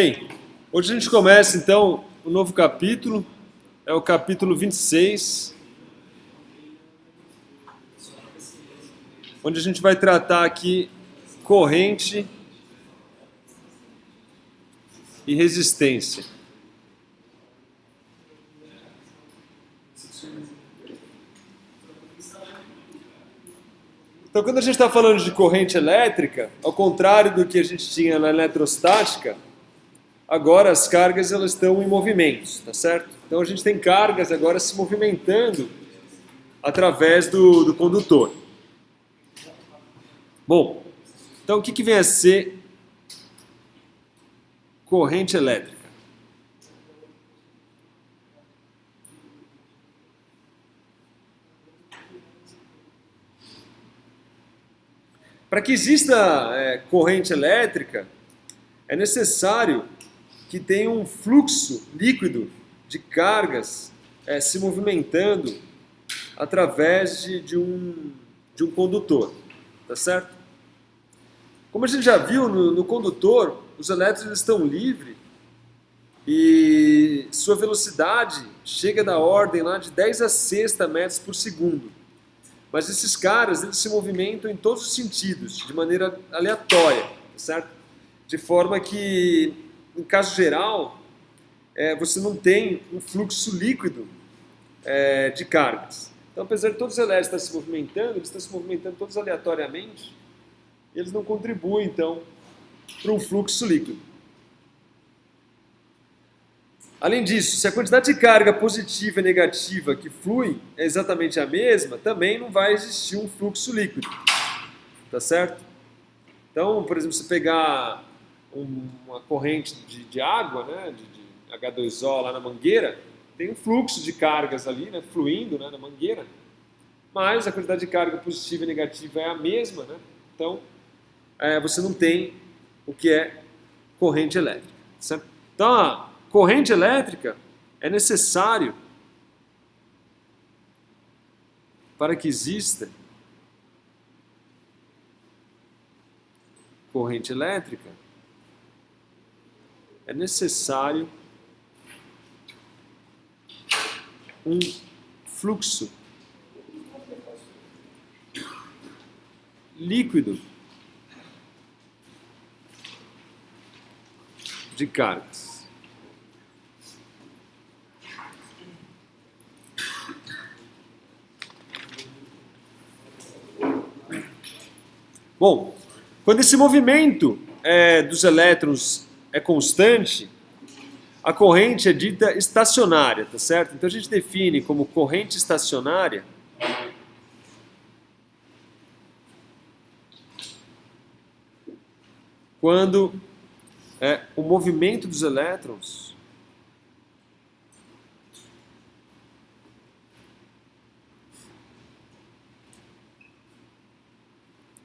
Bem, hoje a gente começa então um novo capítulo, é o capítulo 26, onde a gente vai tratar aqui corrente e resistência. Então, quando a gente está falando de corrente elétrica, ao contrário do que a gente tinha na eletrostática, agora as cargas elas estão em movimentos, tá certo? Então a gente tem cargas agora se movimentando através do condutor. Bom, então o que vem a ser corrente elétrica? Para que exista corrente elétrica, é necessário que tenha um fluxo líquido de cargas se movimentando através de um condutor, tá certo? Como a gente já viu no condutor, os elétrons estão livres e sua velocidade chega da ordem lá de 10 a 6 metros por segundo. Mas esses caras, eles se movimentam em todos os sentidos, de maneira aleatória, tá certo? De forma que, em caso geral, você não tem um fluxo líquido de cargas. Então, apesar de todos os elétrons estarem se movimentando, eles estão se movimentando todos aleatoriamente, e eles não contribuem, então, para um fluxo líquido. Além disso, se a quantidade de carga positiva e negativa que flui é exatamente a mesma, também não vai existir um fluxo líquido, tá certo? Então, por exemplo, se pegar uma corrente de água, né, de H2O lá na mangueira, tem um fluxo de cargas ali, né, fluindo, né, na mangueira, mas a quantidade de carga positiva e negativa é a mesma, né? Então você não tem o que é corrente elétrica, certo? Então, a corrente elétrica é necessário para que exista corrente elétrica, é necessário um fluxo líquido de cargas. Bom, quando esse movimento dos elétrons é constante, a corrente é dita estacionária, tá certo? Então a gente define como corrente estacionária quando o movimento dos elétrons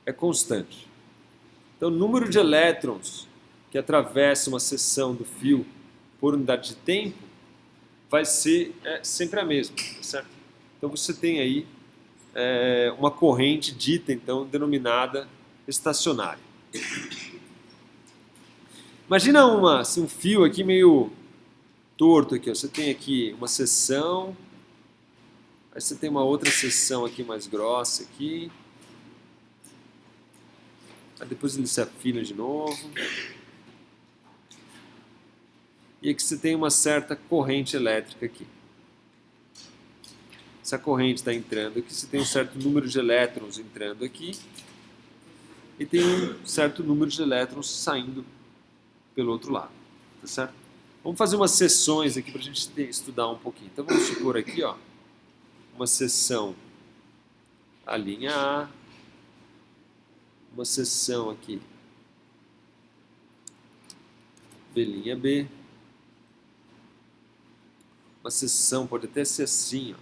é constante. Então, o número de elétrons que atravessa uma seção do fio por unidade de tempo vai ser sempre a mesma, tá certo? Então, você tem aí uma corrente dita, então, denominada estacionária. Imagina um fio aqui meio torto aqui, ó. Você tem aqui uma seção, aí você tem uma outra seção aqui mais grossa aqui. Aí depois ele se afina de novo. E aqui você tem uma certa corrente elétrica aqui. Essa corrente está entrando aqui, você tem um certo número de elétrons entrando aqui e tem um certo número de elétrons saindo pelo outro lado, tá certo? Vamos fazer umas seções aqui para a gente estudar um pouquinho. Então vamos supor aqui, ó, uma seção a linha A, uma seção aqui B' B, uma seção pode até ser assim, ó,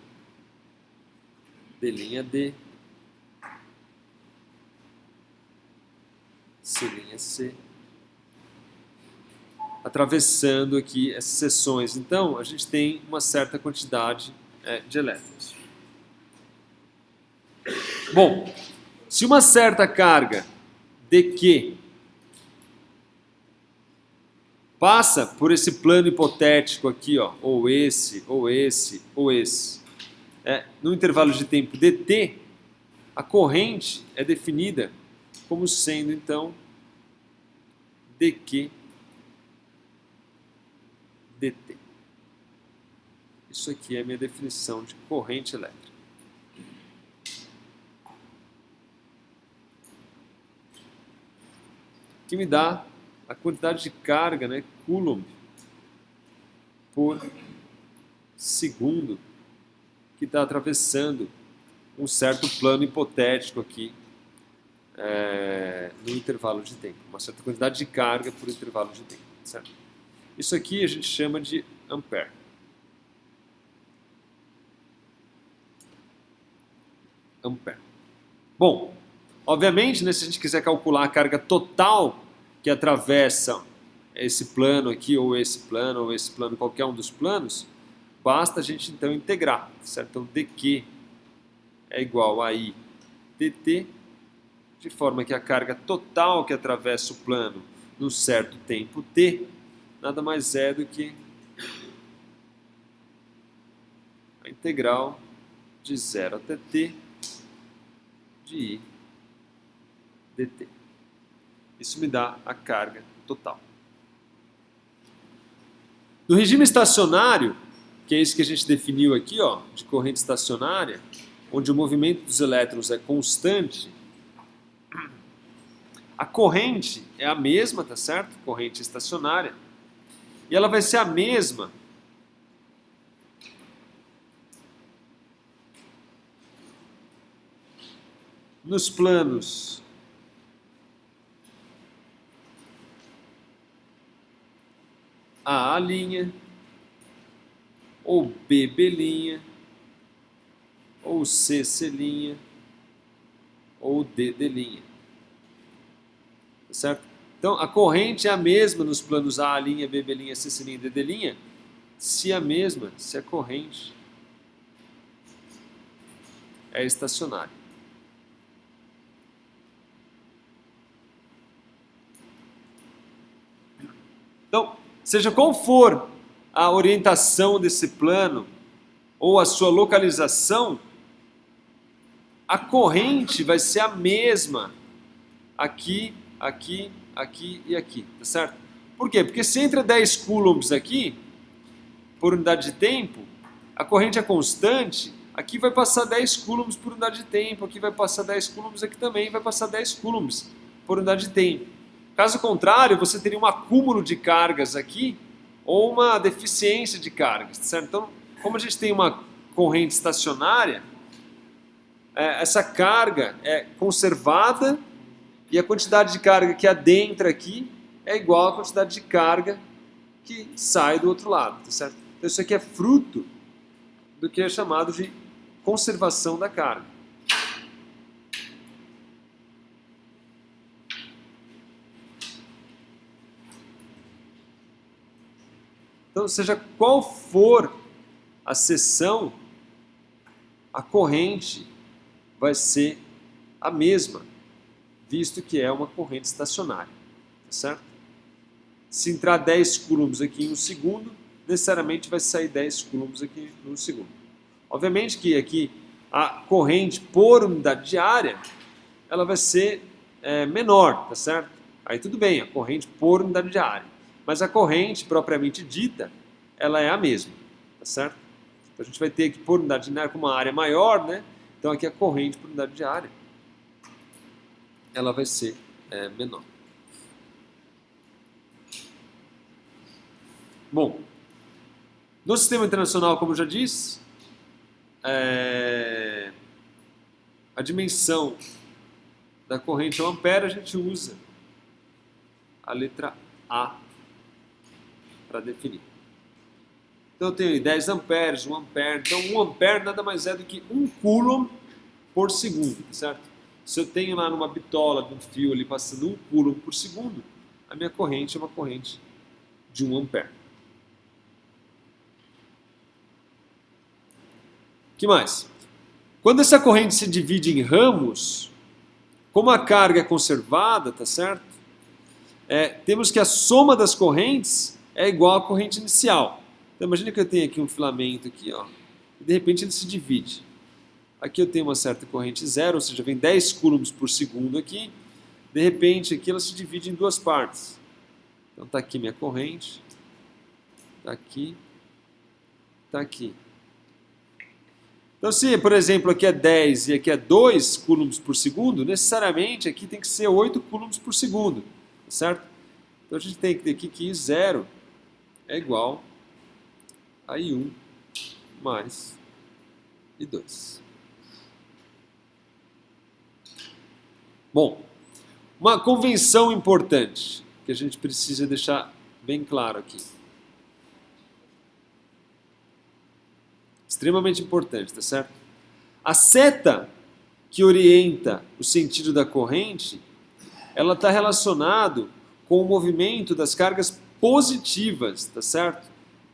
D', C', atravessando aqui essas seções. Então, a gente tem uma certa quantidade de elétrons. Bom, se uma certa carga dQ passa por esse plano hipotético aqui, ó, ou esse, ou esse, ou esse, no intervalo de tempo dt, a corrente é definida como sendo, então, dq dt. Isso aqui é a minha definição de corrente elétrica. Que me dá a quantidade de carga, né, Coulomb por segundo, que está atravessando um certo plano hipotético aqui no intervalo de tempo. Uma certa quantidade de carga por intervalo de tempo. Certo? Isso aqui a gente chama de ampere. Ampere. Bom, obviamente, né, se a gente quiser calcular a carga total que atravessa esse plano aqui, ou esse plano, qualquer um dos planos, basta a gente então integrar, certo? Então dq é igual a I dt, de forma que a carga total que atravessa o plano num certo tempo t, nada mais é do que a integral de 0 até t de I dt. Isso me dá a carga total. No regime estacionário, que é isso que a gente definiu aqui, ó, de corrente estacionária, onde o movimento dos elétrons é constante, a corrente é a mesma, tá certo? Corrente estacionária. E ela vai ser a mesma nos planos AA', ou BB', ou CC', ou DD'. Tá certo? Então, a corrente é a mesma nos planos AA', BB', CC', DD', se a corrente é estacionária. Então, seja qual for a orientação desse plano ou a sua localização, a corrente vai ser a mesma aqui, aqui, aqui e aqui, tá certo? Por quê? Porque se entra 10 coulombs aqui, por unidade de tempo, a corrente é constante, aqui vai passar 10 coulombs por unidade de tempo, aqui vai passar 10 coulombs, aqui também vai passar 10 coulombs por unidade de tempo. Caso contrário, você teria um acúmulo de cargas aqui, ou uma deficiência de cargas, certo? Então, como a gente tem uma corrente estacionária, essa carga é conservada e a quantidade de carga que adentra aqui é igual à quantidade de carga que sai do outro lado, tá certo? Então, isso aqui é fruto do que é chamado de conservação da carga. Então, seja qual for a seção, a corrente vai ser a mesma, visto que é uma corrente estacionária, tá certo? Se entrar 10 coulombs aqui em um segundo, necessariamente vai sair 10 coulombs aqui em um segundo. Obviamente que aqui a corrente por unidade de área, ela vai ser menor, tá certo? Aí tudo bem, a corrente por unidade de área. Mas a corrente, propriamente dita, ela é a mesma, tá certo? Então a gente vai ter aqui por unidade de área com uma área maior, né? Então aqui a corrente por unidade de área, ela vai ser menor. Bom, no sistema internacional, como eu já disse, a dimensão da corrente é 1 ampere, a gente usa a letra A para definir. Então eu tenho 10 amperes, 1 ampere. Então 1 ampere nada mais é do que 1 coulomb por segundo, certo? Se eu tenho lá numa bitola de um fio ali passando 1 coulomb por segundo, a minha corrente é uma corrente de 1 ampere. O que mais? Quando essa corrente se divide em ramos, como a carga é conservada, tá certo? temos que a soma das correntes é igual à corrente inicial. Então imagina que eu tenho aqui um filamento aqui, ó, e de repente ele se divide. Aqui eu tenho uma certa corrente zero, ou seja, vem 10 coulombs por segundo aqui. De repente aqui ela se divide em duas partes. Então está aqui minha corrente, está aqui, está aqui. Então se, por exemplo, aqui é 10 e aqui é 2 coulombs por segundo, necessariamente aqui tem que ser 8 coulombs por segundo, certo? Então a gente tem que ter aqui que I0 é igual a I1 mais I2. Bom, uma convenção importante que a gente precisa deixar bem claro aqui. Extremamente importante, tá certo? A seta que orienta o sentido da corrente, ela está relacionada com o movimento das cargas positivas, tá certo?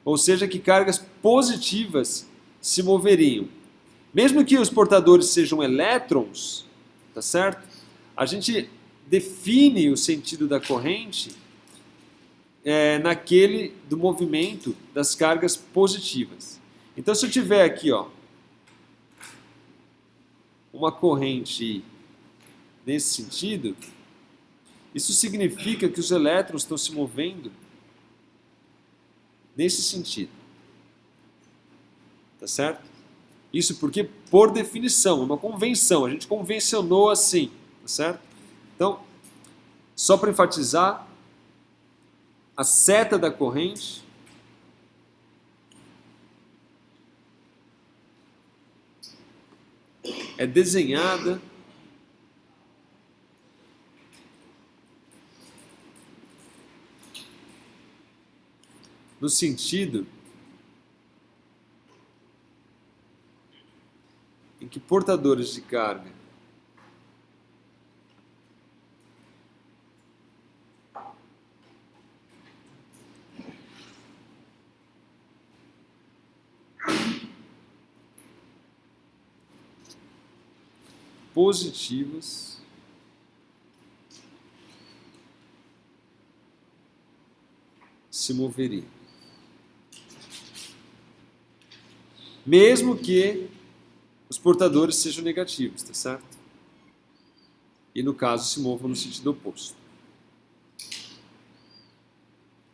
Ou seja, que cargas positivas se moveriam. Mesmo que os portadores sejam elétrons, tá certo? A gente define o sentido da corrente naquele do movimento das cargas positivas. Então, se eu tiver aqui, ó, uma corrente nesse sentido, isso significa que os elétrons estão se movendo nesse sentido. Tá certo? Isso porque, por definição, é uma convenção, a gente convencionou assim, tá certo? Então, só para enfatizar, a seta da corrente é desenhada no sentido em que portadores de carga positivas se moveriam. Mesmo que os portadores sejam negativos, tá certo? E no caso se movam no sentido oposto.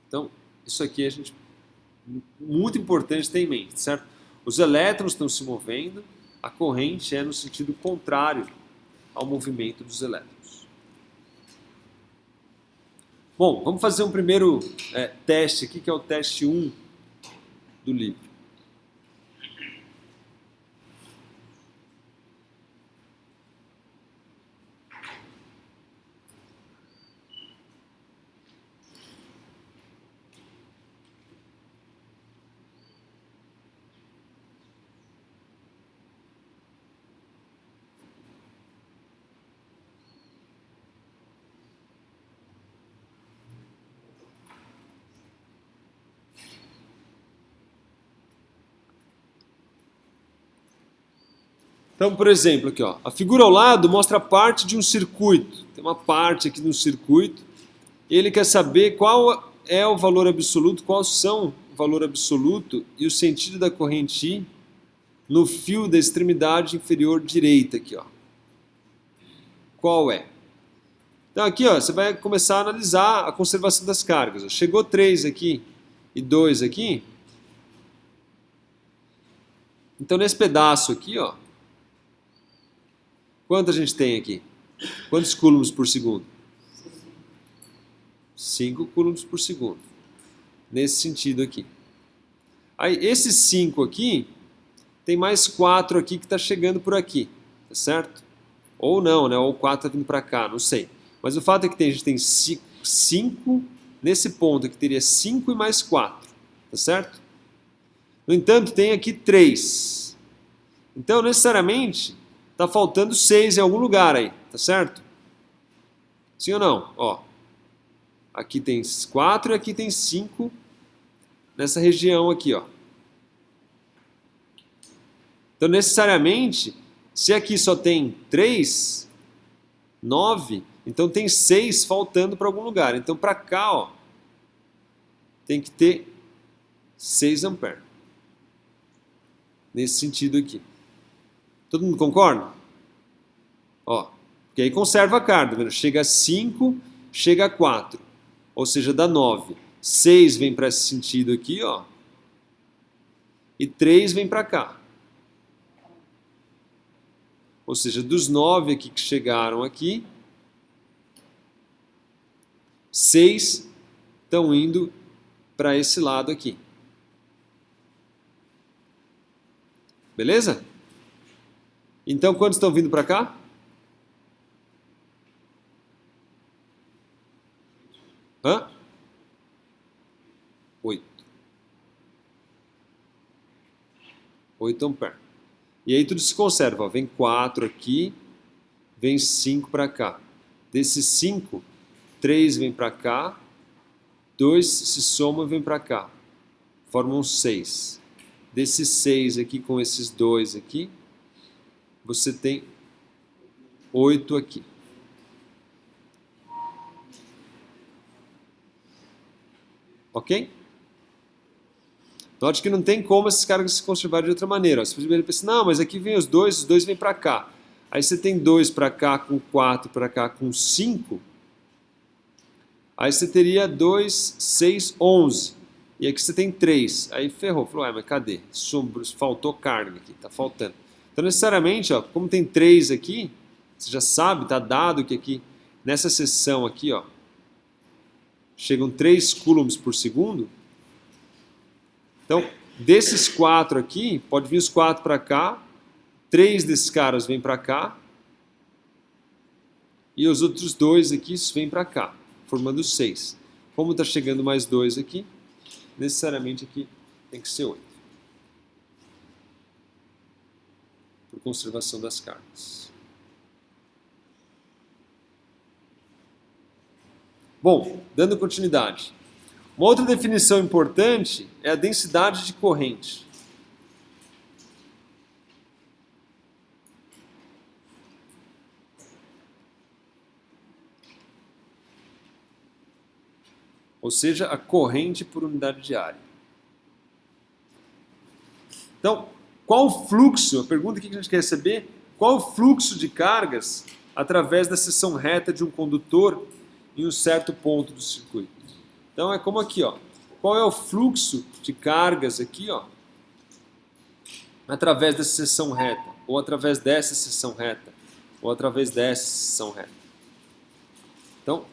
Então, isso aqui a gente muito importante ter em mente, certo? Os elétrons estão se movendo, a corrente é no sentido contrário ao movimento dos elétrons. Bom, vamos fazer um primeiro teste aqui, que é o teste 1 do livro. Então, por exemplo, aqui, ó, a figura ao lado mostra parte de um circuito. Tem uma parte aqui no circuito. Ele quer saber qual é o valor absoluto, quais são o valor absoluto e o sentido da corrente I no fio da extremidade inferior direita aqui, ó. Qual é? Então aqui, ó, você vai começar a analisar a conservação das cargas. Ó. Chegou 3 aqui e 2 aqui. Então nesse pedaço aqui, ó, quanto a gente tem aqui? Quantos coulombs por segundo? 5 coulombs por segundo. Nesse sentido aqui. Aí, esses 5 aqui, tem mais 4 aqui que está chegando por aqui. Tá certo? Ou não, né? Ou o 4 está vindo para cá, não sei. Mas o fato é que a gente tem 5 nesse ponto, que teria 5 e mais 4. Tá certo? No entanto, tem aqui 3. Então, necessariamente, está faltando 6 em algum lugar aí, tá certo? Sim ou não? Ó, aqui tem 4 e aqui tem 5 nessa região aqui, ó. Então, necessariamente, se aqui só tem 3, 9, Então tem 6 faltando para algum lugar. Então para cá, ó, tem que ter 6 amperes. Nesse sentido aqui. Todo mundo concorda? Ó, porque aí conserva a carga, tá vendo? Chega a 5, chega a 4. Ou seja, dá 9. 6 vem para esse sentido aqui, ó. E 3 vem para cá. Ou seja, dos 9 aqui que chegaram aqui, 6 estão indo para esse lado aqui. Beleza? Então, quantos estão vindo para cá? Hã? 8. 8 amperes. E aí tudo se conserva. Ó. Vem 4 aqui, vem 5 para cá. Desses 5, 3 vem para cá, 2 se somam e vem para cá. Formam 6. Desses 6 aqui com esses 2 aqui, você tem 8 aqui. Ok? Note que não tem como esses cargas se conservarem de outra maneira. Você primeiro pensa, não, mas aqui vem os dois vêm para cá. Aí você tem 2 para cá com 4 para cá com 5. Aí você teria 2, 6, 11. E aqui você tem 3. Aí ferrou. Falou, mas cadê? Faltou carga aqui, tá faltando. Então necessariamente, ó, como tem 3 aqui, você já sabe, tá dado que aqui, nessa seção aqui, ó, chegam 3 coulombs por segundo. Então, desses 4 aqui, pode vir os 4 para cá, 3 desses caras vêm para cá, e os outros 2 aqui vêm para cá, formando 6. Como está chegando mais 2 aqui, necessariamente aqui tem que ser 8. Por conservação das cargas. Bom, dando continuidade. Uma outra definição importante é a densidade de corrente. Ou seja, a corrente por unidade de área. Então, qual o fluxo, a pergunta que a gente quer receber, qual o fluxo de cargas através da seção reta de um condutor em um certo ponto do circuito? Então é como aqui, ó. Qual é o fluxo de cargas aqui, ó, através dessa seção reta, ou através dessa seção reta, ou através dessa seção reta. Então,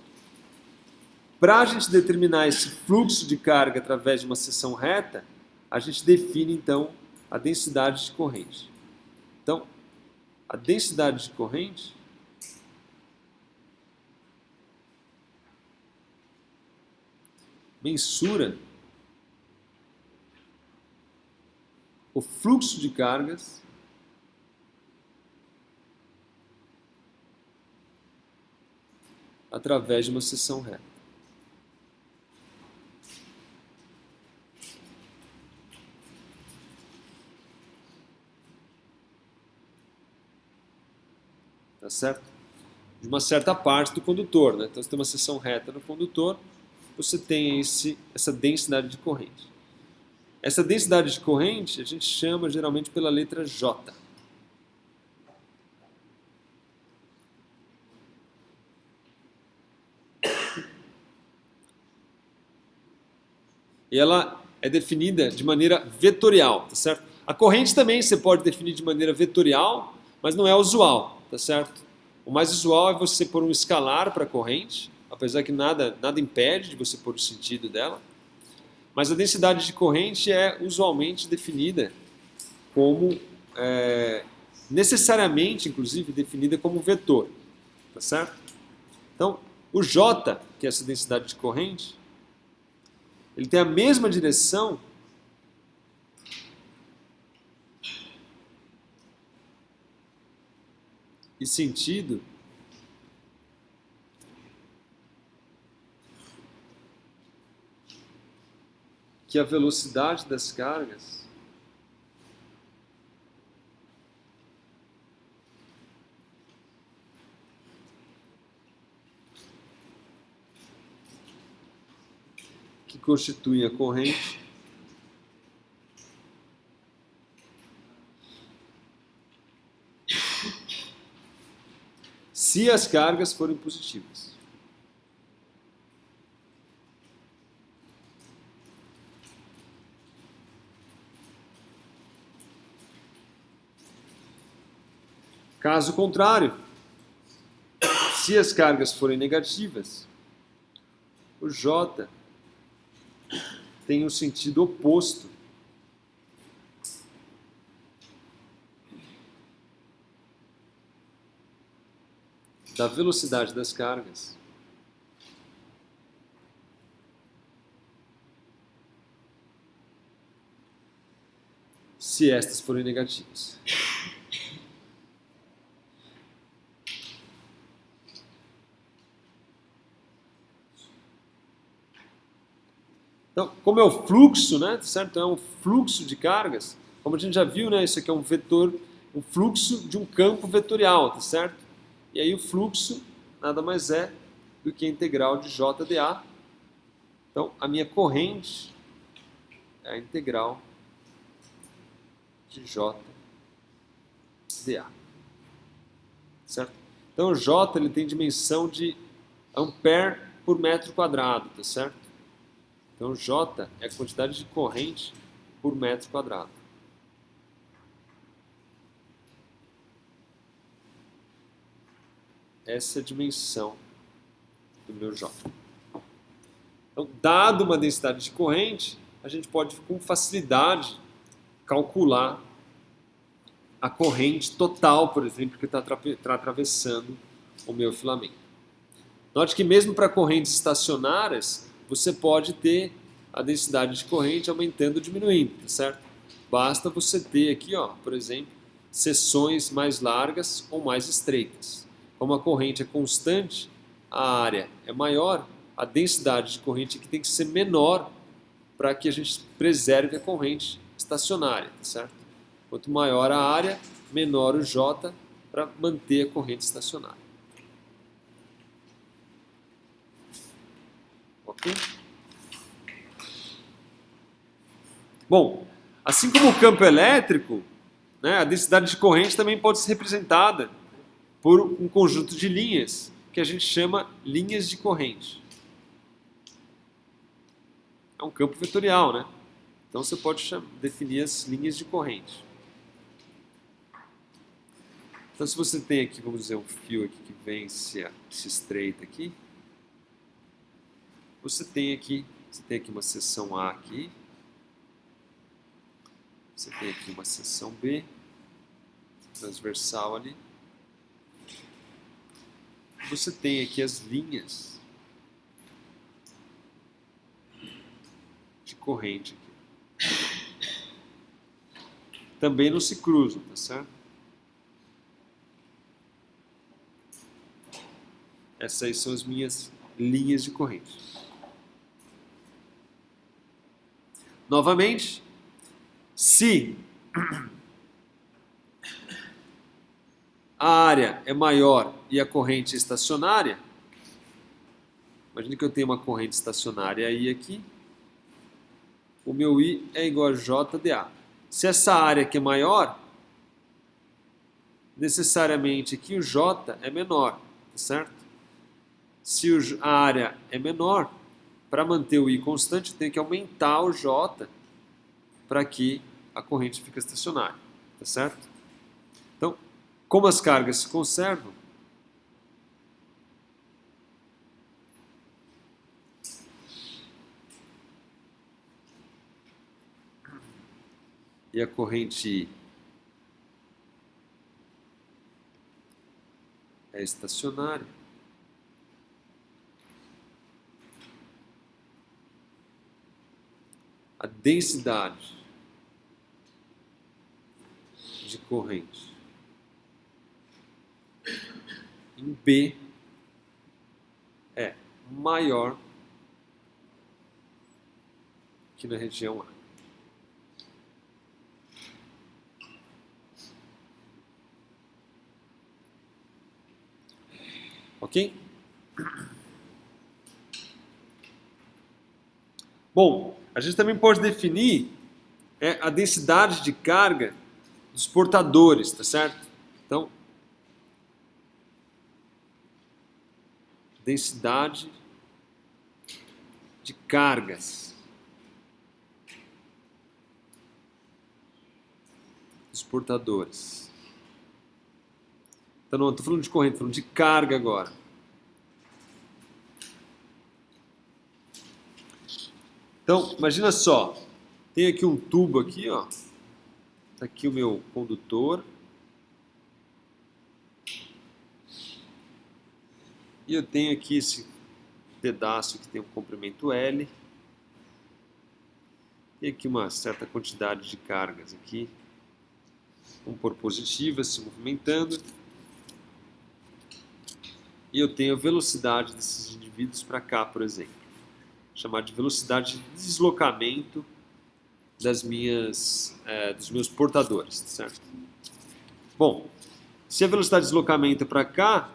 para a gente determinar esse fluxo de carga através de uma seção reta, a gente define então a densidade de corrente. Então, a densidade de corrente mensura o fluxo de cargas através de uma seção reta. Tá certo? De uma certa parte do condutor, né? Então você tem uma seção reta no condutor, você tem essa densidade de corrente. Essa densidade de corrente a gente chama geralmente pela letra J. E ela é definida de maneira vetorial, tá certo? A corrente também você pode definir de maneira vetorial, mas não é usual, tá certo? O mais usual é você pôr um escalar para a corrente, apesar que nada impede de você pôr o sentido dela. Mas a densidade de corrente é usualmente definida como, necessariamente, inclusive, definida como vetor, tá certo? Então, o J, que é essa densidade de corrente, ele tem a mesma direção e sentido que a velocidade das cargas constituem a corrente se as cargas forem positivas. Caso contrário, se as cargas forem negativas, o J tem o sentido oposto da velocidade das cargas se estas forem negativas. Então, como é o fluxo, né, certo? Então, é um fluxo de cargas, como a gente já viu, né, isso aqui é um vetor, um fluxo de um campo vetorial, tá certo? E aí o fluxo nada mais é do que a integral de J dA. Então, a minha corrente é a integral de J dA. Certo? Então, o J ele tem dimensão de ampere por metro quadrado, tá certo? Então, J é a quantidade de corrente por metro quadrado. Essa é a dimensão do meu J. Então, dado uma densidade de corrente, a gente pode com facilidade calcular a corrente total, por exemplo, que está atravessando o meu filamento. Note que mesmo para correntes estacionárias, você pode ter a densidade de corrente aumentando ou diminuindo, tá certo? Basta você ter aqui, ó, por exemplo, seções mais largas ou mais estreitas. Como a corrente é constante, a área é maior, a densidade de corrente aqui tem que ser menor para que a gente preserve a corrente estacionária, tá certo? Quanto maior a área, menor o J para manter a corrente estacionária. Ok? Bom, assim como o campo elétrico, né, a densidade de corrente também pode ser representada por um conjunto de linhas que a gente chama linhas de corrente. É um campo vetorial, né? Então você pode definir as linhas de corrente. Então se você tem aqui, vamos dizer, um fio aqui que vem se estreita aqui, você tem aqui uma seção A aqui, você tem aqui uma seção B, transversal ali. Você tem aqui as linhas de corrente aqui. Também não se cruzam, tá certo? Essas aí são as minhas linhas de corrente. Novamente, se a área é maior e a corrente é estacionária, imagine que eu tenho uma corrente estacionária aí aqui, o meu I é igual a J dA. Se essa área aqui é maior, necessariamente aqui o J é menor, tá certo? Se a área é menor, para manter o I constante, eu tenho que aumentar o J para que a corrente fique estacionária, tá certo? Então, como as cargas se conservam, e a corrente é estacionária, a densidade de corrente em B é maior que na região A. Ok? Bom, a gente também pode definir a densidade de carga dos portadores, tá certo? Então, densidade de cargas dos portadores. Então, não estou falando de corrente, estou falando de carga agora. Então, imagina só, tem aqui um tubo aqui, ó. Tá aqui o meu condutor. E eu tenho aqui esse pedaço que tem um comprimento L. Tem aqui uma certa quantidade de cargas aqui. Vamos pôr positivas se movimentando. E eu tenho a velocidade desses indivíduos para cá, por exemplo. Chamar de velocidade de deslocamento dos meus portadores, certo? Bom, se a velocidade de deslocamento é para cá,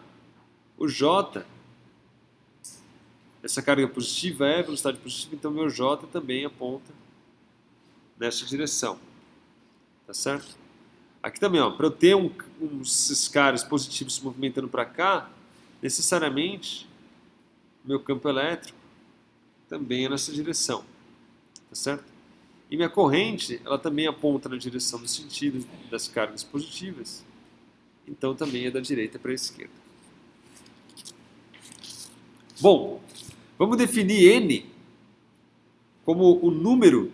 o J, essa carga positiva é velocidade positiva, então meu J também aponta nessa direção, tá certo? Aqui também, ó, para eu ter esses caras positivos se movimentando para cá, necessariamente meu campo elétrico também é nessa direção, tá certo? E minha corrente, ela também aponta na direção do sentido das cargas positivas, então também é da direita para a esquerda. Bom, vamos definir N como o número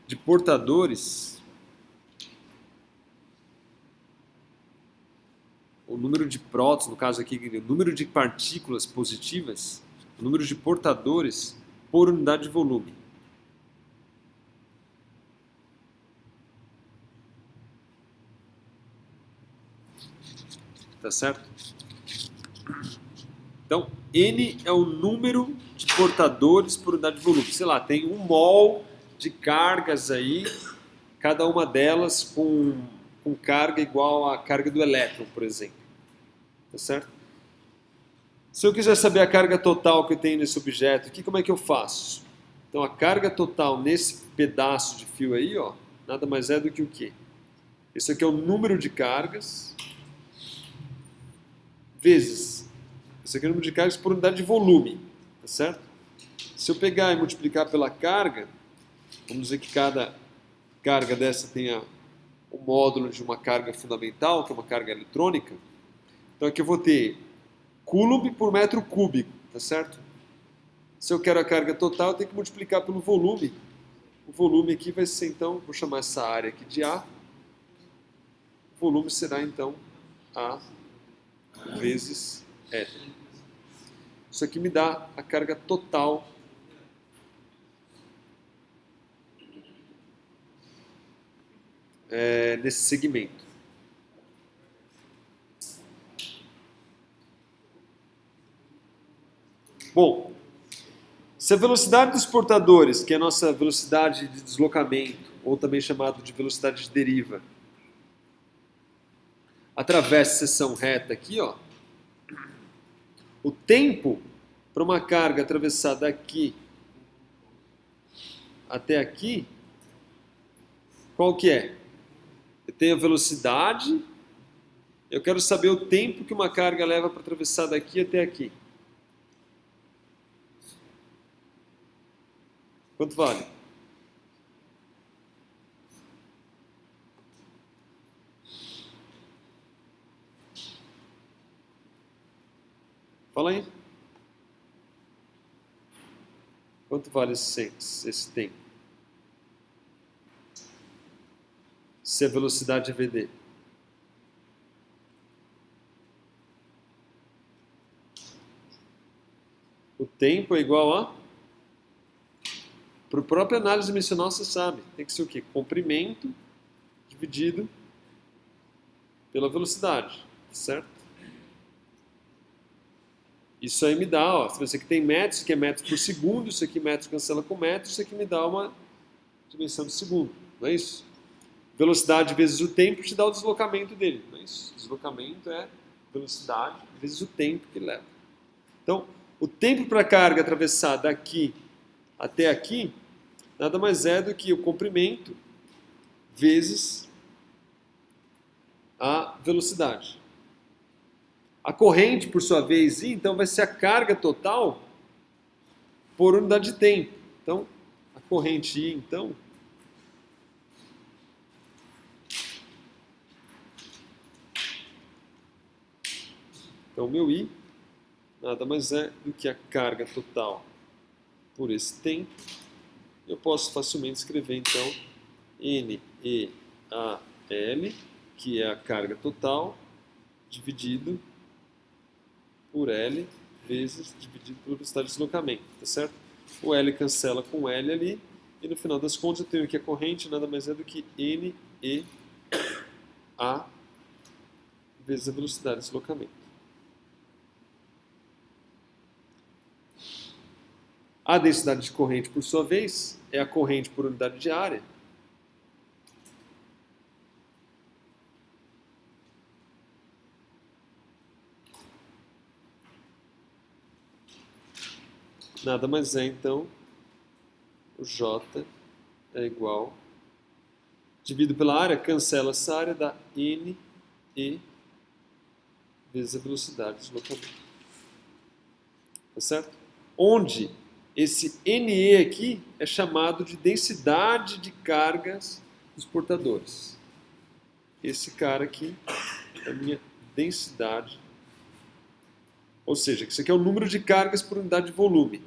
de portadores, o número de prótons, no caso aqui, o número de partículas positivas, o número de portadores por unidade de volume. Tá certo? Então, N é o número de portadores por unidade de volume. Sei lá, tem 1 mol de cargas aí, cada uma delas com carga igual à carga do elétron, por exemplo. Tá certo? Se eu quiser saber a carga total que eu tenho nesse objeto aqui, como é que eu faço? Então, a carga total nesse pedaço de fio aí, ó, nada mais é do que o quê? Esse aqui é o número de cargas vezes. Esse aqui é o número de cargas por unidade de volume, tá certo? Se eu pegar e multiplicar pela carga, vamos dizer que cada carga dessa tenha o módulo de uma carga fundamental, que é uma carga eletrônica. Então aqui eu vou ter Coulomb por metro cúbico, tá certo? Se eu quero a carga total, eu tenho que multiplicar pelo volume. O volume aqui vai ser, então, vou chamar essa área aqui de A. O volume será, então, A vezes L. Isso aqui me dá a carga total nesse segmento. Bom, se a velocidade dos portadores, que é a nossa velocidade de deslocamento, ou também chamado de velocidade de deriva, atravessa a seção reta aqui, ó, o tempo para uma carga atravessar daqui até aqui, qual que é? Eu tenho a velocidade, eu quero saber o tempo que uma carga leva para atravessar daqui até aqui. Quanto vale? Fala aí. Quanto vale esse tempo? Se a velocidade é VD. O tempo é igual a... Para a própria análise dimensional, você sabe. Tem que ser o quê? Comprimento dividido pela velocidade, certo? Isso aí me dá, ó, isso aqui tem metros, que é metros por segundo, isso aqui metros cancela com metros, isso aqui me dá uma dimensão de segundo, não é isso? Velocidade vezes o tempo te dá o deslocamento dele, não é isso? O deslocamento é velocidade vezes o tempo que leva. Então, o tempo para a carga atravessar daqui até aqui nada mais é do que o comprimento vezes a velocidade. A corrente, por sua vez, então vai ser a carga total por unidade de tempo. Então, a corrente I, então, meu I nada mais é do que a carga total por esse tempo. Eu posso facilmente escrever, então, NEAL, que é a carga total, dividido por L vezes dividido pela velocidade de deslocamento, tá certo? O L cancela com o L ali, e no final das contas eu tenho aqui a corrente, nada mais é do que NEA vezes a velocidade de deslocamento. A densidade de corrente, por sua vez, é a corrente por unidade de área. Nada mais é, então, o J é igual, dividido pela área, cancela essa área, dá NE vezes a velocidade de deslocamento. Tá certo? Onde esse NE aqui é chamado de densidade de cargas dos portadores. Esse cara aqui é a minha densidade. Ou seja, isso aqui é o número de cargas por unidade de volume.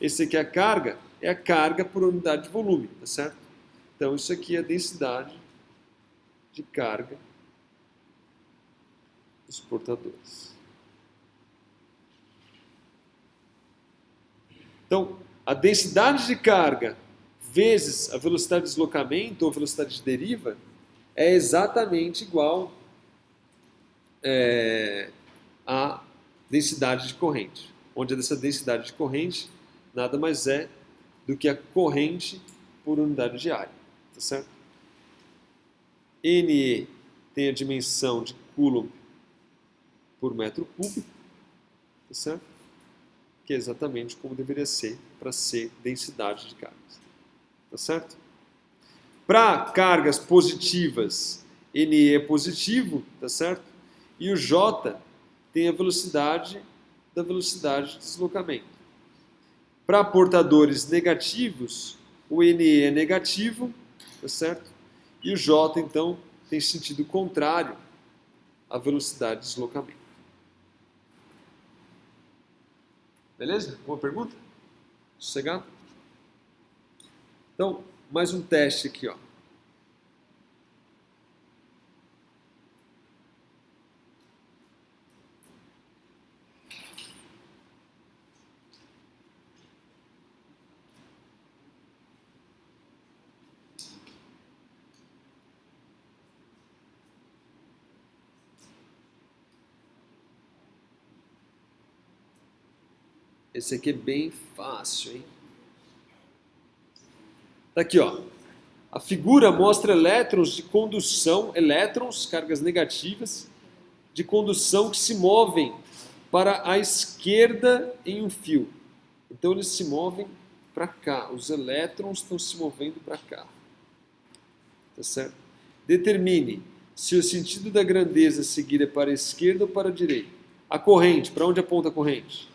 Esse aqui é a carga por unidade de volume, tá certo? Então isso aqui é a densidade de carga dos portadores. Então, a densidade de carga vezes a velocidade de deslocamento ou velocidade de deriva é exatamente igual à densidade de corrente. Onde essa densidade de corrente nada mais é do que a corrente por unidade de área. Tá certo? NE tem a dimensão de Coulomb por metro cúbico. Tá certo? Que é exatamente como deveria ser para ser densidade de cargas. Tá certo? Para cargas positivas, NE é positivo, tá certo? E o J tem a velocidade da velocidade de deslocamento. Para portadores negativos, o NE é negativo, tá certo? E o J, então, tem sentido contrário à velocidade de deslocamento. Beleza? Alguma pergunta? Sossegado? Então, mais um teste aqui, ó. Esse aqui é bem fácil, hein? Tá aqui, ó. A figura mostra elétrons de condução, cargas negativas, de condução que se movem para a esquerda em um fio. Então eles se movem para cá. Os elétrons estão se movendo para cá. Tá certo? Determine se o sentido da grandeza a seguir é para a esquerda ou para a direita. A corrente, para onde aponta a corrente?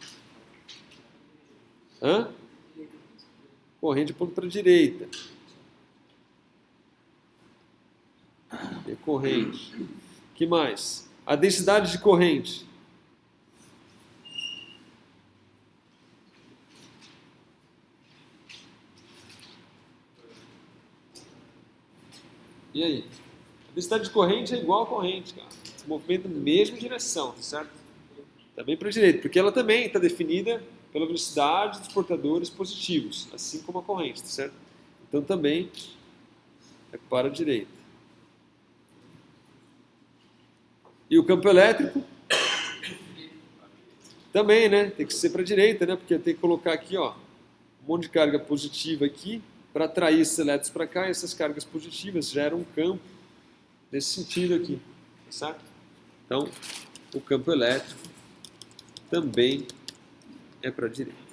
Corrente aponta para a direita. E corrente. Que mais? A densidade de corrente. E aí? A densidade de corrente é igual a corrente, cara. Se movimenta na mesma direção, tá certo? Também para a direita, porque ela também está definida pela velocidade dos portadores positivos, assim como a corrente, tá certo? Então também é para a direita. E o campo elétrico também, né? Tem que ser para a direita, né? Porque eu tenho que colocar aqui, ó, um monte de carga positiva aqui para atrair esses elétrons para cá, e essas cargas positivas geram um campo nesse sentido aqui, tá certo? Então, o campo elétrico também é para a direita.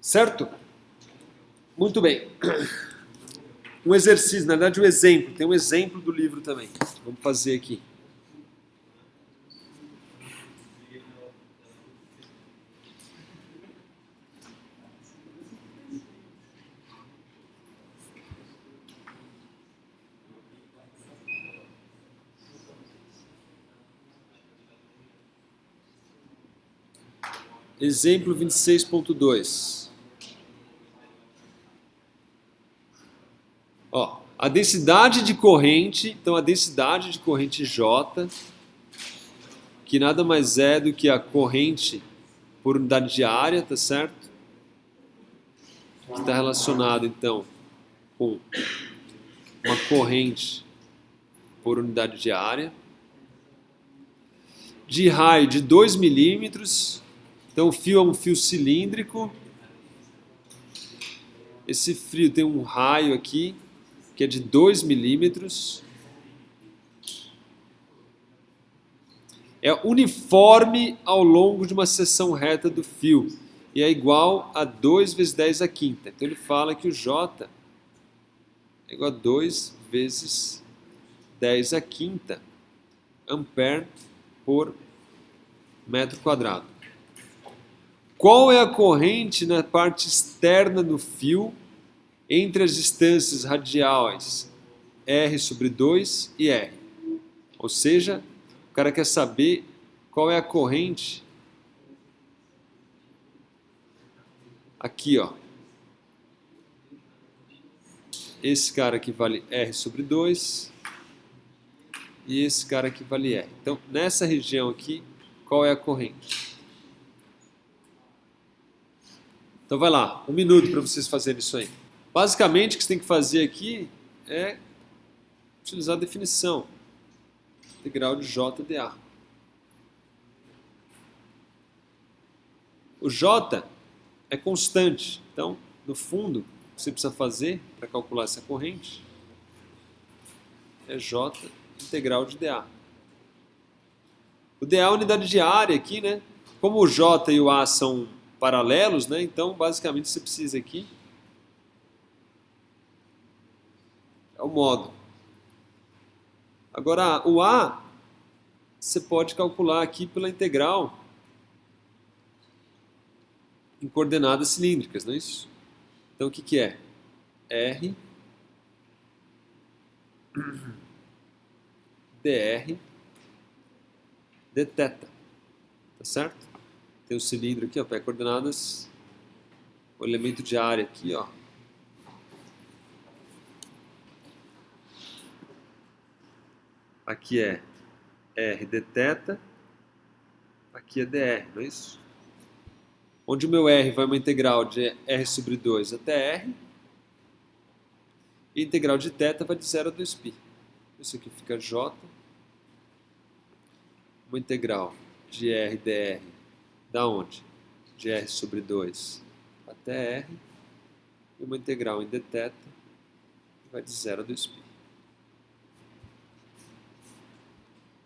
Certo? Muito bem. Um exercício, na verdade um exemplo, tem um exemplo do livro também. Vamos fazer aqui. Exemplo 26.2. Ó, a densidade de corrente, então a densidade de corrente J, que nada mais é do que a corrente por unidade de área, tá certo? Que está relacionado então com uma corrente por unidade de área, de raio de 2 milímetros. Então o fio é um fio cilíndrico. Esse fio tem um raio aqui, que é de 2 milímetros. É uniforme ao longo de uma seção reta do fio. E é igual a 2 vezes 10 à quinta. Então ele fala que o J é igual a 2 vezes 10 à quinta ampere por metro quadrado. Qual é a corrente na parte externa do fio entre as distâncias radiais R sobre 2 e R? Ou seja, o cara quer saber qual é a corrente aqui, ó. Esse cara aqui vale R sobre 2 e esse cara aqui vale R. Então, nessa região aqui, qual é a corrente? Então vai lá, 1 minuto para vocês fazerem isso aí. Basicamente o que você tem que fazer aqui é utilizar a definição. Integral de J dA. O J é constante, então no fundo o que você precisa fazer para calcular essa corrente é J integral de dA. O dA é a unidade de área aqui, né? Como o J e o A são paralelos, né? Então basicamente você precisa aqui é o módulo. Agora o A você pode calcular aqui pela integral em coordenadas cilíndricas, não é isso? Então o que que é? R dr dθ, tá certo? Tem o cilindro aqui, ó, para coordenadas, o elemento de área aqui, ó. Aqui é R dθ, aqui é dr, não é isso? Onde o meu R vai uma integral de R sobre 2 até R, e a integral de θ vai de 0 a 2π. Isso aqui fica J, uma integral de R dr, da onde? De R sobre 2 até R, e uma integral em dθ vai de 0 a 2π.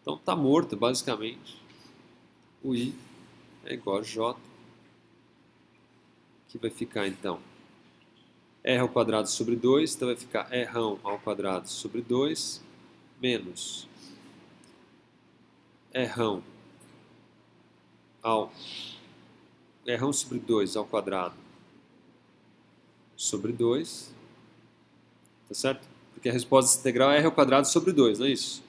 Então está morto, basicamente. O I é igual a J, que vai ficar, então, R ao quadrado sobre 2, então vai ficar R ao quadrado sobre 2, menos R sobre 2 ao quadrado sobre 2, tá certo? Porque a resposta dessa integral é R ao quadrado sobre 2, não é isso?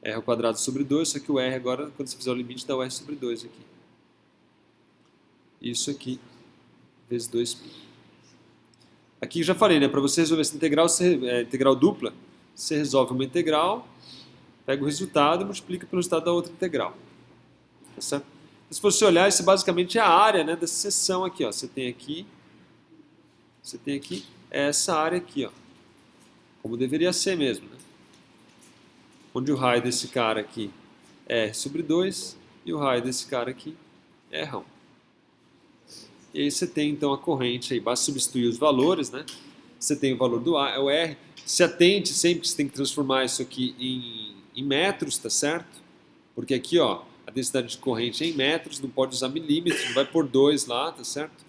R ao quadrado sobre 2, só que o R agora, quando você fizer o limite, dá o R sobre 2 aqui. Isso aqui, vezes 2π. Aqui já falei, né? Para você resolver essa integral, integral dupla, você resolve uma integral, pega o resultado e multiplica pelo resultado da outra integral. Tá certo? Então, se você olhar, isso basicamente é a área, né, dessa seção aqui, ó. Você tem aqui essa área aqui, ó. Como deveria ser mesmo, né? onde o raio desse cara aqui é R sobre 2 e o raio desse cara aqui é Rão. E aí você tem então a corrente aí, basta substituir os valores, né? Você tem o valor do A, é o R. Se atente sempre que você tem que transformar isso aqui em metros, tá certo? Porque aqui, ó, a densidade de corrente é em metros, não pode usar milímetros, não vai por 2 lá, tá certo?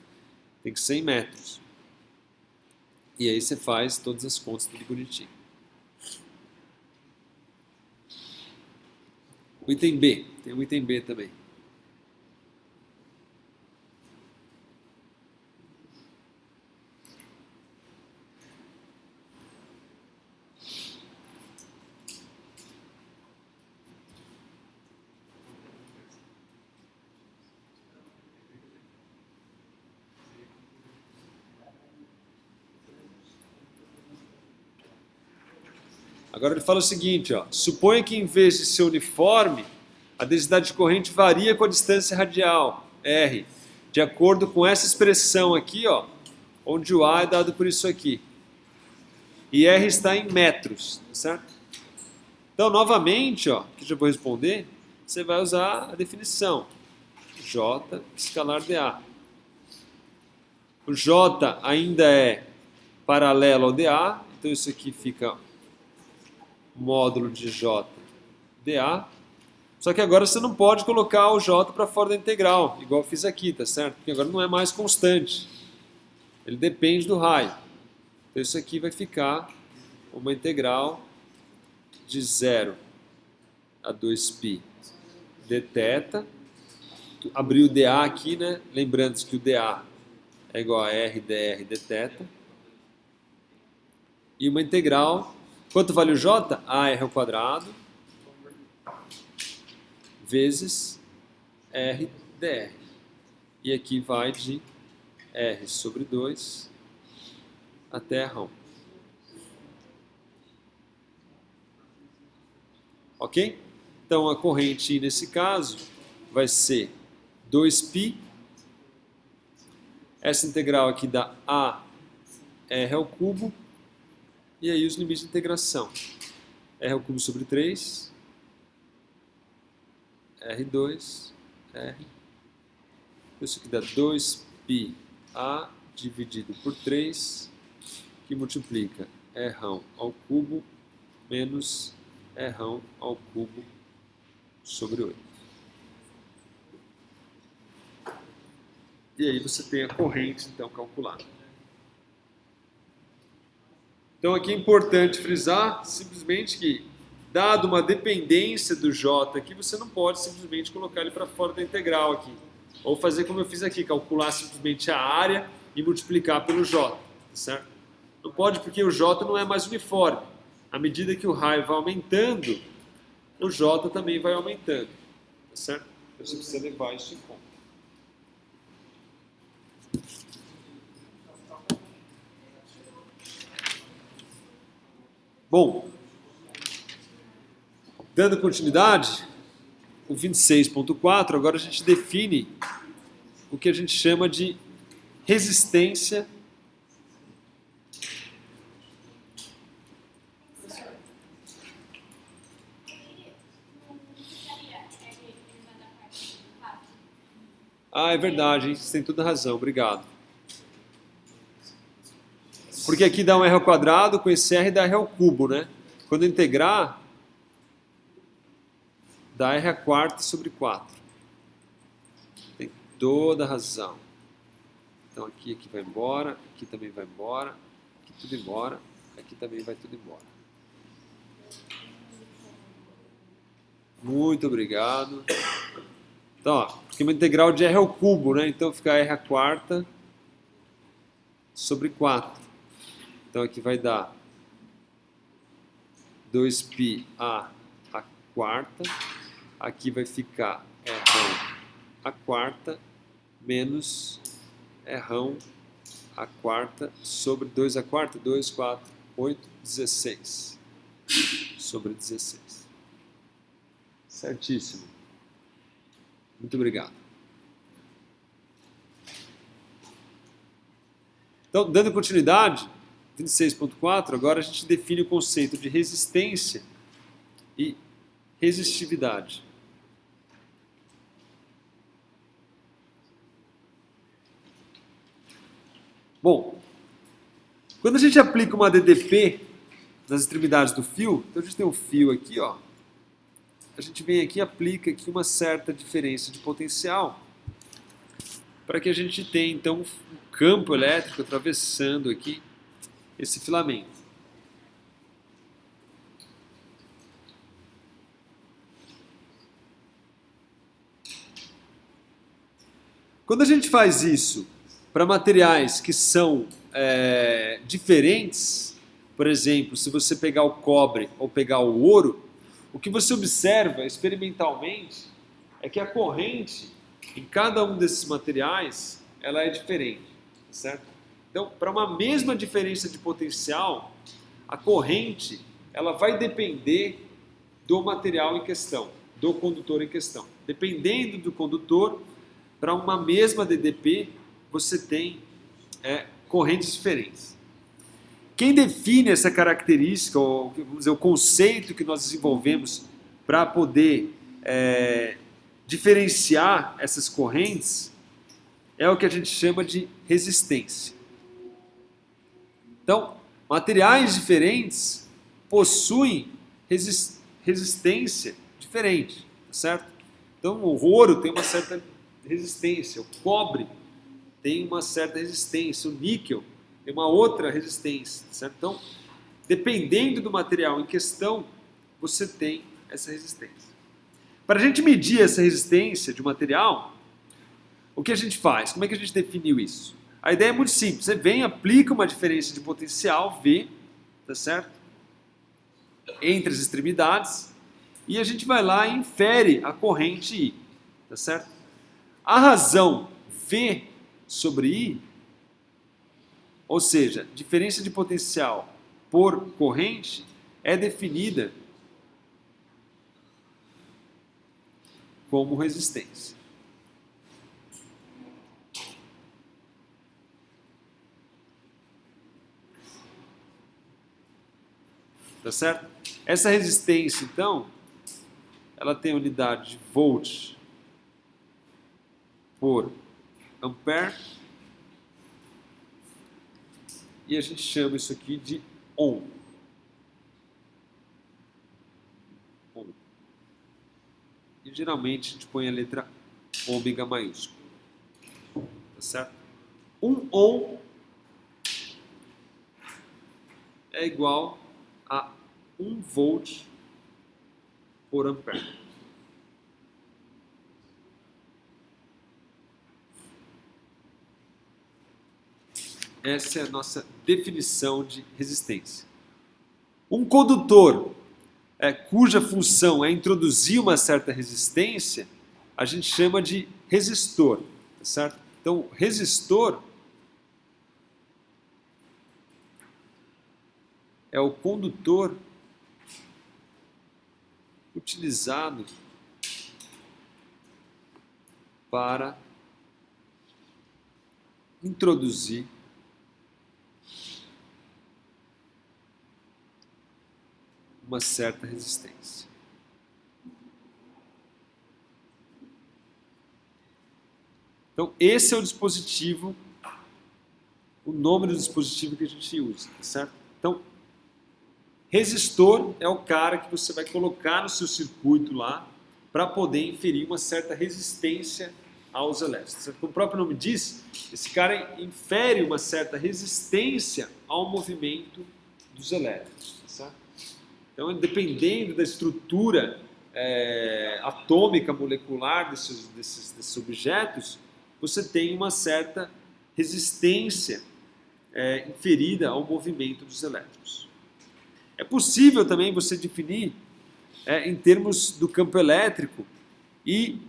Tem que ser em metros. E aí você faz todas as contas tudo bonitinho. O item B, tem um item B também. Agora ele fala o seguinte, ó, suponha que em vez de ser uniforme, a densidade de corrente varia com a distância radial, R, de acordo com essa expressão aqui, ó, onde o A é dado por isso aqui. E R está em metros, certo? Então, novamente, ó, que eu já vou responder, você vai usar a definição. J escalar dA. O J ainda é paralelo ao dA, então isso aqui fica módulo de J dA. Só que agora você não pode colocar o J para fora da integral, igual eu fiz aqui, tá certo? Porque agora não é mais constante. Ele depende do raio. Então isso aqui vai ficar uma integral de 0 a 2π dθ. Abri o dA aqui, né? Lembrando que o dA é igual a R dr dθ. E uma integral, quanto vale o J? AR ao quadrado vezes R dr. E aqui vai de R sobre 2 até Rão. Ok? Então a corrente nesse caso vai ser 2π. Essa integral aqui dá A R ao cubo. E aí os limites de integração. R ao cubo sobre 3. R2. R. Isso aqui dá 2π A dividido por 3, que multiplica Rão ao cubo menos Rão ao cubo sobre 8. E aí você tem a corrente, então, calculada. Então aqui é importante frisar simplesmente que, dado uma dependência do J aqui, você não pode simplesmente colocar ele para fora da integral aqui. Ou fazer como eu fiz aqui, calcular simplesmente a área e multiplicar pelo J, tá certo? Não pode porque o J não é mais uniforme. À medida que o raio vai aumentando, o J também vai aumentando, tá certo? Então você precisa levar isso em conta. Bom, dando continuidade, o 26.4, agora a gente define o que a gente chama de resistência é verdade, hein? Você tem toda a razão, obrigado. Porque aqui dá um R ao quadrado, com esse R dá R ao cubo, né? Quando integrar, dá R a quarta sobre 4. Tem toda a razão. Então aqui vai embora, aqui também vai embora, aqui tudo embora, aqui também vai tudo embora. Muito obrigado. Então, ó, porque uma integral de R ao cubo, né? Então fica R a quarta sobre 4. Então aqui vai dar 2π a quarta. Aqui vai ficar Rão a quarta menos Rão a quarta sobre 2 a quarta. 2, 4, 8, 16. Sobre 16. Certíssimo. Muito obrigado. Então, dando continuidade, 26.4, agora a gente define o conceito de resistência e resistividade. Bom, quando a gente aplica uma DDP nas extremidades do fio, então a gente tem um fio aqui, ó. A gente vem aqui e aplica aqui uma certa diferença de potencial para que a gente tenha então um campo elétrico atravessando aqui esse filamento. Quando a gente faz isso para materiais que são diferentes, por exemplo, se você pegar o cobre ou pegar o ouro, o que você observa experimentalmente é que a corrente em cada um desses materiais ela é diferente, certo? Então, para uma mesma diferença de potencial, a corrente ela vai depender do material em questão, do condutor em questão. Dependendo do condutor, para uma mesma DDP, você tem correntes diferentes. Quem define essa característica, ou, vamos dizer, o conceito que nós desenvolvemos para poder diferenciar essas correntes, é o que a gente chama de resistência. Então, materiais diferentes possuem resistência diferente, certo? Então, o ouro tem uma certa resistência, o cobre tem uma certa resistência, o níquel tem uma outra resistência, certo? Então, dependendo do material em questão, você tem essa resistência. Para a gente medir essa resistência de um material, o que a gente faz? Como é que a gente definiu isso? A ideia é muito simples. Você vem, aplica uma diferença de potencial, V, tá certo? Entre as extremidades, e a gente vai lá e infere a corrente I, tá certo? A razão V sobre I, ou seja, diferença de potencial por corrente, é definida como resistência. Tá certo? Essa resistência, então, ela tem a unidade de volt por ampere, e a gente chama isso aqui de ohm. E geralmente a gente põe a letra ômega maiúscula. Tá certo? 1 ohm é igual a 1 volt por ampere. Essa é a nossa definição de resistência. Um condutor cuja função é introduzir uma certa resistência, a gente chama de resistor, tá certo? Então, resistor é o condutor utilizado para introduzir uma certa resistência. Então, esse é o dispositivo, o nome do dispositivo que a gente usa, tá certo? Então, resistor é o cara que você vai colocar no seu circuito lá para poder inferir uma certa resistência aos elétrons. Certo? Como o próprio nome diz, esse cara infere uma certa resistência ao movimento dos elétrons. Tá certo? Então, dependendo da estrutura atômica, molecular desses objetos, você tem uma certa resistência inferida ao movimento dos elétrons. É possível também você definir em termos do campo elétrico e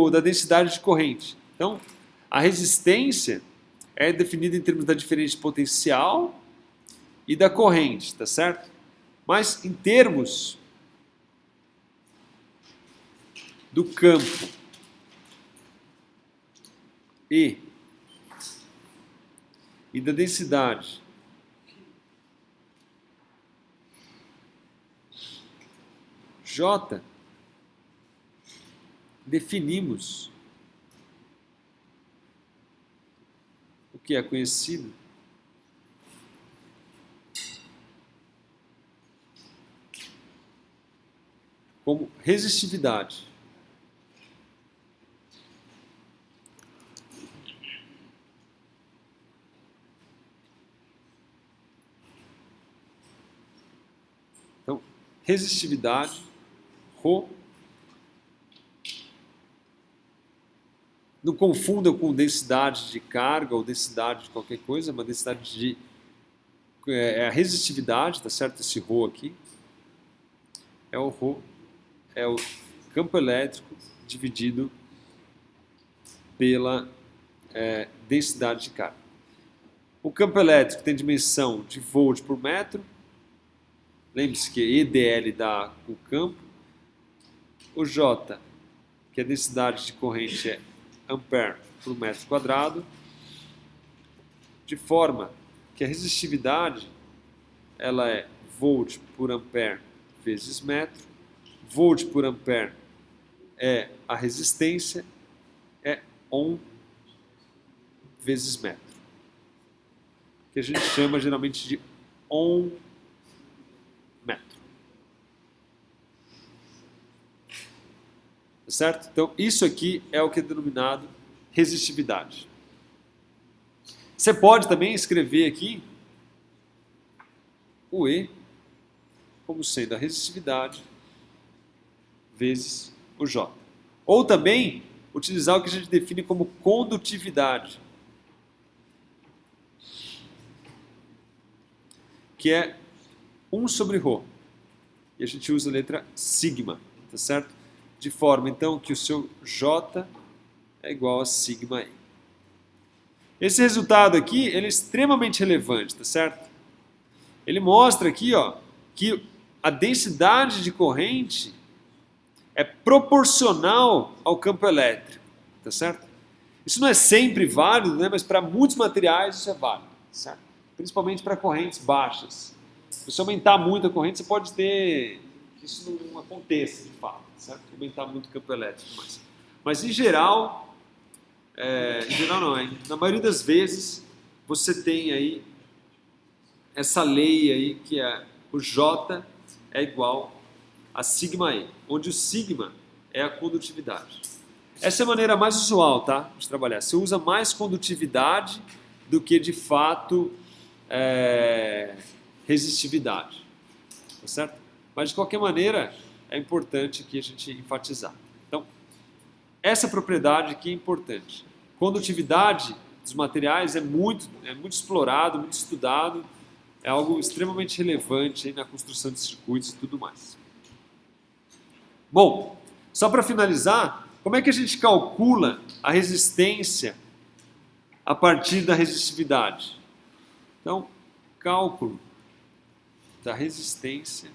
da densidade de corrente. Então, a resistência é definida em termos da diferença de potencial e da corrente, tá certo? Mas em termos do campo e da densidade J, definimos o que é conhecido como resistividade. Então, resistividade, Rho, não confundam com densidade de carga ou densidade de qualquer coisa, uma densidade de... é a resistividade, tá certo? Esse Rho aqui é o Rho, é o campo elétrico dividido pela densidade de carga. O campo elétrico tem dimensão de volt por metro. Lembre-se que EDL dá o campo. O J, que é a densidade de corrente, é ampere por metro quadrado. De forma que a resistividade ela é volt por ampere vezes metro. Volt por ampere é a resistência, é ohm vezes metro, que a gente chama geralmente de ohm metro. Certo? Então, isso aqui é o que é denominado resistividade. Você pode também escrever aqui o E como sendo a resistividade vezes o J. Ou também utilizar o que a gente define como condutividade, que é 1 sobre Rho. E a gente usa a letra sigma, tá certo? De forma, então, que o seu J é igual a sigma E. Esse resultado aqui, ele é extremamente relevante, tá certo? Ele mostra aqui, ó, que a densidade de corrente é proporcional ao campo elétrico, tá certo? Isso não é sempre válido, né? Mas para muitos materiais isso é válido, certo? Principalmente para correntes baixas. Se você aumentar muito a corrente, você pode ter que isso não aconteça de fato, certo? Aumentar muito o campo elétrico. Mas em geral não, na maioria das vezes você tem aí essa lei aí que é o J é igual a sigma E, onde o sigma é a condutividade. Essa é a maneira mais usual, tá, de trabalhar. Você usa mais condutividade do que de fato resistividade, tá certo? Mas de qualquer maneira é importante aqui a gente enfatizar. Então, essa propriedade aqui é importante. Condutividade dos materiais é muito explorado, muito estudado, é algo extremamente relevante aí na construção de circuitos e tudo mais. Bom, só para finalizar, como é que a gente calcula a resistência a partir da resistividade? Então, cálculo da resistência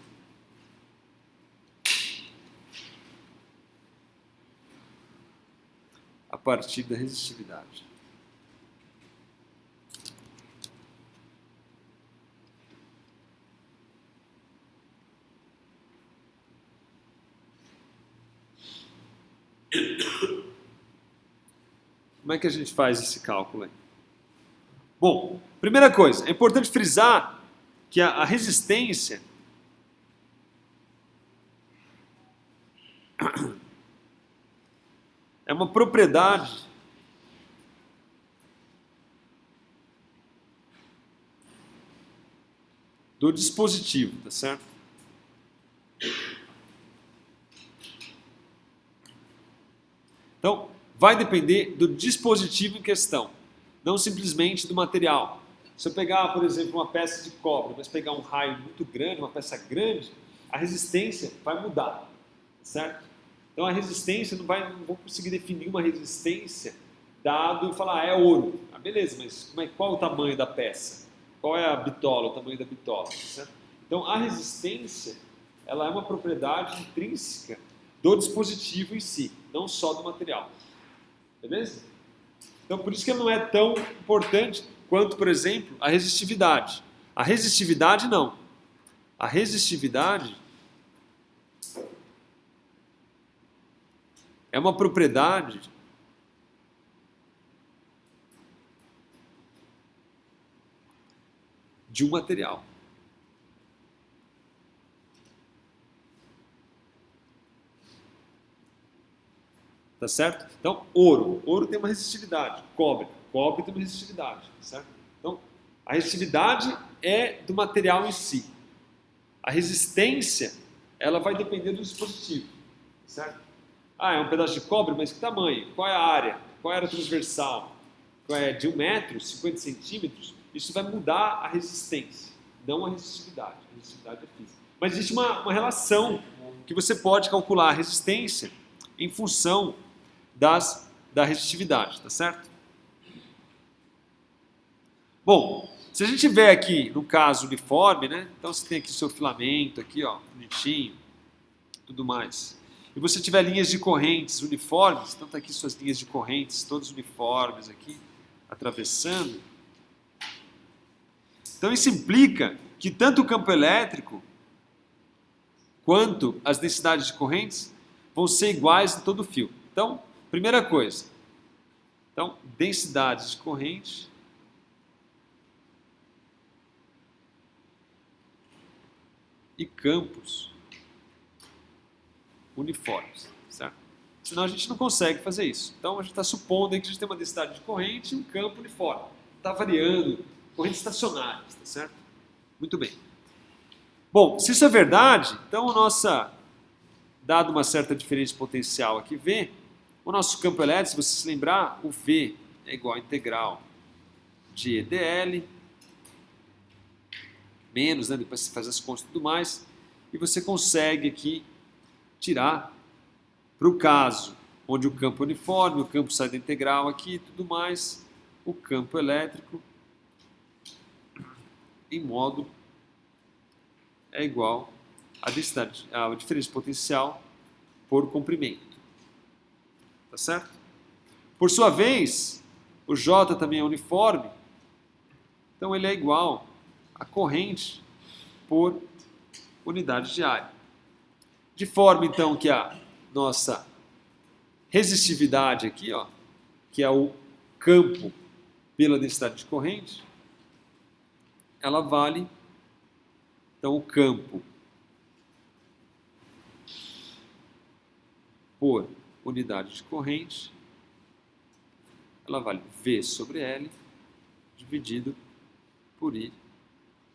a partir da resistividade. Como é que a gente faz esse cálculo aí? Bom, primeira coisa, é importante frisar que a resistência é uma propriedade do dispositivo, tá certo? Então, vai depender do dispositivo em questão, não simplesmente do material. Se eu pegar, por exemplo, uma peça de cobre, mas pegar um raio muito grande, uma peça grande, a resistência vai mudar, certo? Então a resistência, não vou conseguir definir uma resistência dado e falar, é ouro. Ah, beleza, mas qual o tamanho da peça? Qual é a bitola, o tamanho da bitola? Certo? Então a resistência, ela é uma propriedade intrínseca do dispositivo em si, não só do material. Beleza? Então por isso que ela não é tão importante quanto, por exemplo, a resistividade. A resistividade não. A resistividade é uma propriedade de um material. Tá certo? Então, ouro tem uma resistividade. Cobre tem uma resistividade, tá certo? Então, a resistividade é do material em si. A resistência, ela vai depender do dispositivo, certo? É um pedaço de cobre, mas que tamanho? Qual é a área? Qual é a área transversal? Qual é de 1 metro, 50 centímetros? Isso vai mudar a resistência, não a resistividade. A resistividade é física. Mas existe uma relação que você pode calcular a resistência em função da resistividade, tá certo? Bom, se a gente tiver aqui, no caso, uniforme, né? Então você tem aqui o seu filamento, aqui, ó, bonitinho, tudo mais. E você tiver linhas de correntes uniformes, então tá aqui suas linhas de correntes, todas uniformes aqui, atravessando. Então isso implica que tanto o campo elétrico quanto as densidades de correntes vão ser iguais em todo o fio. Então, primeira coisa, então, densidades de corrente e campos uniformes, certo? Senão a gente não consegue fazer isso. Então a gente está supondo aí que a gente tem uma densidade de corrente e um campo uniforme. Está variando, correntes estacionárias, tá certo? Muito bem. Bom, se isso é verdade, então dado uma certa diferença potencial aqui V, o nosso campo elétrico, se você se lembrar, o V é igual a integral de E dl, menos, né? Depois você faz as contas e tudo mais, e você consegue aqui tirar, para o caso onde o campo é uniforme, o campo sai da integral aqui e tudo mais, o campo elétrico em módulo é igual à densidade, a diferença potencial por comprimento. Tá certo? Por sua vez, o J também é uniforme, então ele é igual a corrente por unidade de área. De forma, então, que a nossa resistividade aqui, ó, que é o campo pela densidade de corrente, ela vale, então, o campo por unidade de corrente, ela vale V sobre L dividido por I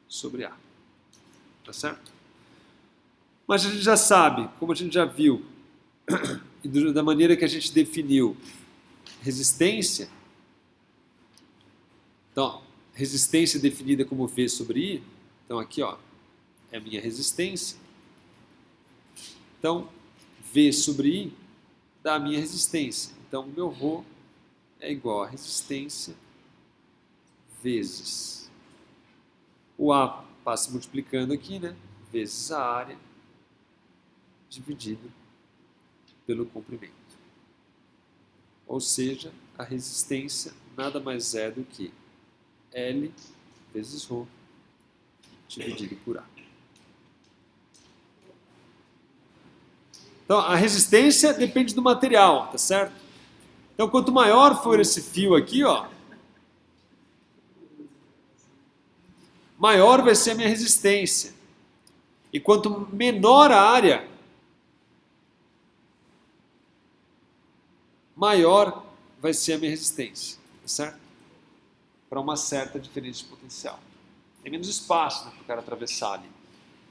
sobre A. Tá certo? Mas a gente já sabe, como a gente já viu, e da maneira que a gente definiu resistência, então, resistência definida como V sobre I, então aqui, ó, é a minha resistência. Então, V sobre I dá a minha resistência. Então, o meu ρ é igual a resistência vezes o A passa multiplicando aqui, né? Vezes a área dividido pelo comprimento. Ou seja, a resistência nada mais é do que L vezes ρ dividido por A. Então, a resistência depende do material, tá certo? Então, quanto maior for esse fio aqui, ó, maior vai ser a minha resistência. E quanto menor a área, maior vai ser a minha resistência, tá certo? Para uma certa diferença de potencial. Tem menos espaço, né, para o cara atravessar ali.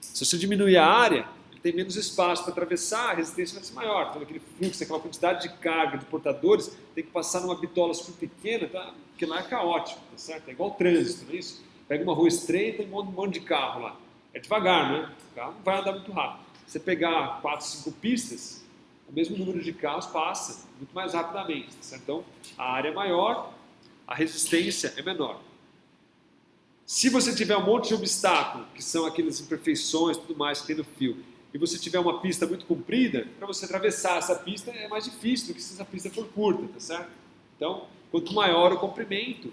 Se você diminuir a área, ele tem menos espaço para atravessar, a resistência vai ser maior. Então, aquele fluxo, aquela quantidade de carga de portadores, tem que passar numa bitola super pequena, tá? Porque lá é caótico, tá certo? É igual o trânsito, não é isso? Pega uma rua estreita e um monte de carro lá. É devagar, né? O carro não vai andar muito rápido. Se você pegar 4, 5 pistas, o mesmo número de carros passa muito mais rapidamente, tá certo? Então, a área é maior, a resistência é menor. Se você tiver um monte de obstáculo, que são aquelas imperfeições e tudo mais que tem no fio, e você tiver uma pista muito comprida, para você atravessar essa pista é mais difícil do que se essa pista for curta, tá certo? Então, quanto maior o comprimento,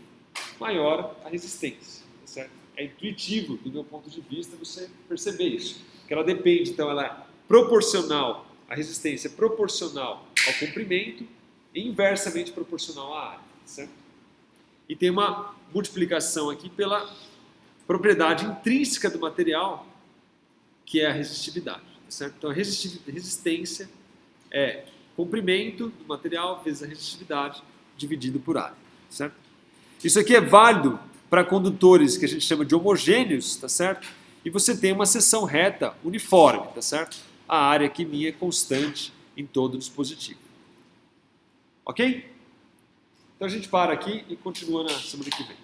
maior a resistência, tá certo? É intuitivo, do meu ponto de vista, você perceber isso. Porque ela depende, então, ela é proporcional, a resistência é proporcional ao comprimento e inversamente proporcional à área, certo? E tem uma multiplicação aqui pela propriedade intrínseca do material, que é a resistividade, certo? Então a resistência é comprimento do material vezes a resistividade dividido por área, certo? Isso aqui é válido para condutores que a gente chama de homogêneos, tá certo? E você tem uma seção reta uniforme, tá certo? A área aqui minha é constante em todo o dispositivo. Ok? Então a gente para aqui e continua na semana que vem.